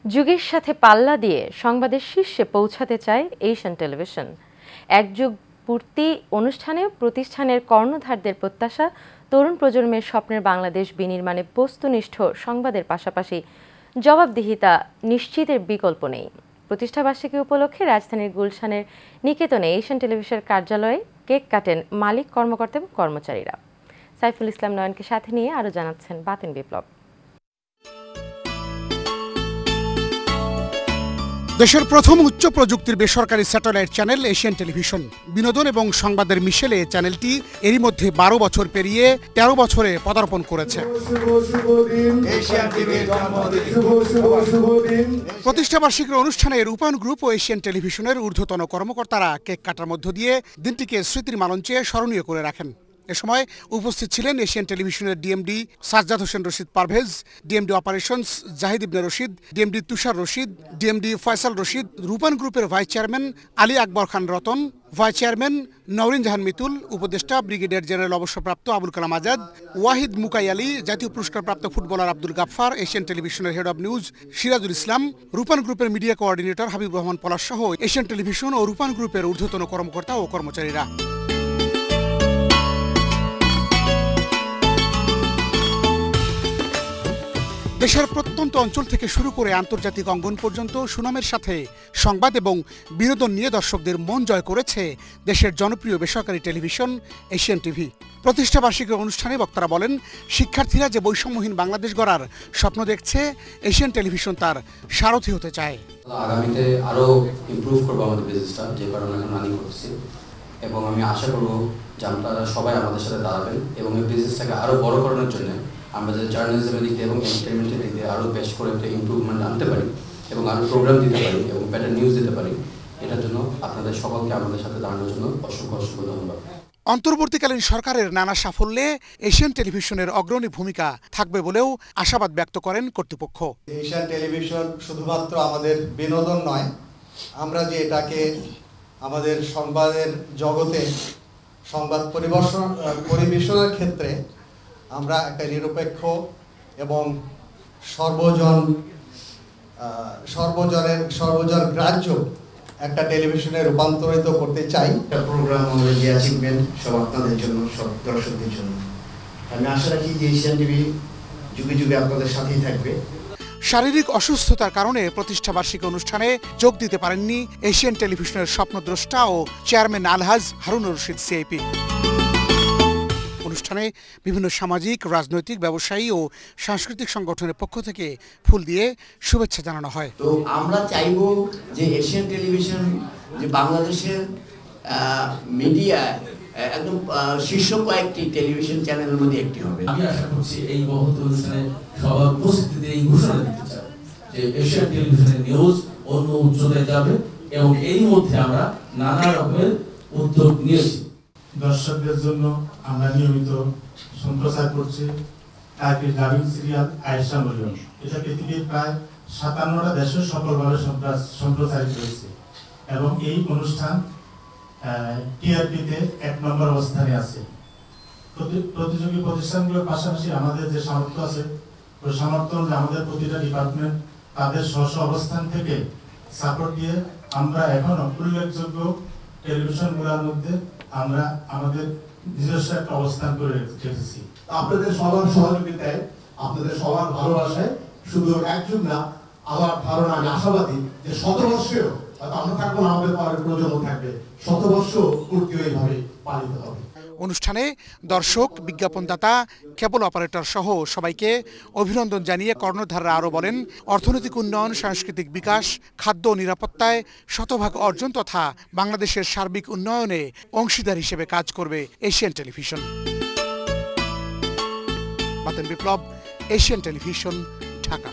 যুগের সাথে পাল্লা দিয়ে সংবাদের শীর্ষে পৌঁছাতে চায় এশিয়ান টেলিভিশন। এক যুগ পূর্তি অনুষ্ঠানে প্রতিষ্ঠানের কর্ণধারদের প্রত্যাশা, তরুণ প্রজন্মের স্বপ্নের বাংলাদেশ বিনির্মাণে বস্তুনিষ্ঠ সংবাদের পাশাপাশি জবাবদিহিতা নিশ্চিতের বিকল্প নেই। প্রতিষ্ঠাবার্ষিকী উপলক্ষে রাজধানীর গুলশানের নিকেতনে এশিয়ান টেলিভিশনের কার্যালয়ে কেক কাটেন মালিক, কর্মকর্তা এবং কর্মচারীরা। সাইফুল ইসলাম নয়নকে সাথে নিয়ে আরও জানাচ্ছেন বাতেন বিপ্লব। দেশের প্রথম উচ্চ প্রযুক্তির বেসরকারি স্যাটেলাইট চ্যানেল এশিয়ান টেলিভিশন। বিনোদন এবং সংবাদের মিশেলে চ্যানেলটি এরই মধ্যে ১২ বছর পেরিয়ে ১৩ বছরে পদার্পণ করেছে। প্রতিষ্ঠাবার্ষিকীর অনুষ্ঠানে রূপায়ণ গ্রুপ ও এশিয়ান টেলিভিশনের ঊর্ধ্বতন কর্মকর্তারা কেক কাটার মধ্য দিয়ে দিনটিকে স্মৃতির মালঞ্চে স্মরণীয় করে রাখেন। এ সময় উপস্থিত ছিলেন এশিয়ান টেলিভিশনের DMD Sajjad Hossain Rashid Parvez, DMD operations Zahid Ibne Rashid, DMD Tushar Rashid, DMD Faisal Rashid, Rupayan গ্রুপের vice chairman Ali Akbar Khan Ratan, vice chairman Nowrin Jahan Mitul, উপদেষ্টা ব্রিগেডিয়ার জেনারেল অবসরপ্রাপ্ত আবুল কালাম আজাদ, ওয়াহিদ মুকাই আলী, জাতীয় পুরস্কারপ্রাপ্ত ফুটবলার আব্দুল গাফফার, এশিয়ান টেলিভিশনের head of news Sirajul Islam, রূপায়ণ গ্রুপের মিডিয়া কোঅর্ডিনেটর হাবিব রহমান পলাশ সহ এশিয়ান টেলিভিশন ও রূপায়ণ গ্রুপের ঊর্ধ্বতন কর্মকর্তা ও কর্মচারীরা। দেশের প্রত্যন্ত অঞ্চল থেকে শুরু করে আন্তর্জাতিক অঙ্গন পর্যন্ত সুনামের সাথে সংবাদ এবং বিনোদন নিয়ে দর্শকদের মন জয় করেছে দেশের জনপ্রিয় বেসরকারি টেলিভিশন এশিয়ান টিভি। প্রতিষ্ঠাবার্ষিকীর অনুষ্ঠানে বক্তারা বলেন, শিক্ষার্থীরা যে বৈষম্যহীন বাংলাদেশ গড়ার স্বপ্ন দেখছে, এশিয়ান টেলিভিশন তার সারথি হতে চায়। আগামীতে আরো ইমপ্রুভ করবো আমাদের বিজনেসটা, যে কারণে এখন রানিং করছি, এবং আমি আশা করবো যে আপনারা সবাই আমাদের সাথে দাঁড়াবেন এবং এই বিজনেসটাকে আরো বড় করানোর জন্য আমরা যে জার্নালিজমের দিক দিয়ে এবং এন্টারটেনমেন্টের দিক দিয়ে আরও বেশ করে একটা ইমপ্রুভমেন্ট আনতে পারি এবং আরও প্রোগ্রাম দিতে পারি এবং বেটার নিউজ দিতে পারি। এটার জন্য আপনাদের সকলকে আমাদের সাথে দাঁড়ানোর জন্য অসংখ্য অসংখ্য ধন্যবাদ। অন্তর্বর্তীকালীন সরকারের নানা সাফল্যে এশিয়ান টেলিভিশনের অগ্রণী ভূমিকা থাকবে বলেও আশাবাদ ব্যক্ত করেন কর্তৃপক্ষ। এশিয়ান টেলিভিশন শুধুমাত্র আমাদের বিনোদন নয়, আমরা যে এটাকে আমাদের সংবাদের জগতে সংবাদ পরিবেশনের ক্ষেত্রে আমরা একটা নিরপেক্ষ এবং সর্বজন গ্রাহ্য একটা টেলিভিশনে রূপান্তরিত করতে চাই। প্রোগ্রাম আমাদের যে অ্যাচিভমেন্ট সব আপনাদের জন্য, সব দর্শকদের জন্য। আমি আশা রাখি যে এশিয়ান টিভি যুগে যুগে আপনাদের সাথেই থাকবে। শারীরিক অসুস্থতার কারণে প্রতিষ্ঠাবার্ষিকী অনুষ্ঠানে যোগ দিতে পারেননি এশিয়ান টেলিভিশনের স্বপ্নদ্রষ্টা ও চেয়ারম্যান আলহাজ হারুনুর রশিদ সিআইপি। অনুষ্ঠানে বিভিন্ন সামাজিক, রাজনৈতিক, ব্যবসায়ী ও সাংস্কৃতিক সংগঠনের পক্ষ থেকে ফুল দিয়ে শুভেচ্ছা জানানো হয়। তো আমরা চাইবো যে এশিয়ান টেলিভিশন যে বাংলাদেশের মিডিয়া একদম শীর্ষ কয়েকটি টেলিভিশন চ্যানেলের মধ্যে একটি হবে। আমি আশা করছি এই মহৎ অনুষ্ঠানে সবার উপস্থিতিতে এই ঘোষণা দিতে চাই যে এশিয়ান টেলিভিশনের নিউজ অন্য উচ্চতায় যাবে এবং এই মধ্যে আমরা নানা রকমের উদ্যোগ নিয়েছি। দর্শকদের জন্য আমরা নিয়মিত সম্প্রচার করছি Turkish dubbing serial Ayesha Maryam. এটা পৃথিবীর প্রায় ৫৭টা দেশে সফলভাবে সম্প্রচারিত হয়েছে এবং এই অনুষ্ঠান টিআরপিতে ১ নম্বর অবস্থানে আছে। প্রতিযোগী প্রতিষ্ঠানগুলোর পাশাপাশি আমাদের যে সামর্থ্য আছে, ওই সামর্থ্য অনুযায়ী আমাদের প্রতিটা ডিপার্টমেন্ট তাদের স্ব অবস্থান থেকে সাপোর্ট দিয়ে আমরা এখনো উল্লেখযোগ্য টেলিভিশনগুলোর মধ্যে আমরা আমাদের নিজস্ব একটা অবস্থান করে রেখেছি। আপনাদের সবার সহযোগিতায়, আপনাদের সবার ভালোবাসায় শুধু একজন না, আমার ধারণা, আমি আশাবাদী যে ১০০ বর্ষেও আমরা থাকবো না, আমাদের পরের প্রজন্ম থাকবে, ১০০ বর্ষ পূর্তি এইভাবে পালিত হবে। অনুষ্ঠানে দর্শক, বিজ্ঞাপনদাতা, কেবল অপারেটর সহ সবাইকে অভিনন্দন জানিয়ে কর্ণধাররা আরও বলেন, অর্থনৈতিক উন্নয়ন, সাংস্কৃতিক বিকাশ, খাদ্য নিরাপত্তায় শতভাগ অর্জন তথা বাংলাদেশের সার্বিক উন্নয়নে অংশীদার হিসেবে কাজ করবে এশিয়ান টেলিভিশন। বাতেন বিপ্লব, এশিয়ান টেলিভিশন, ঢাকা।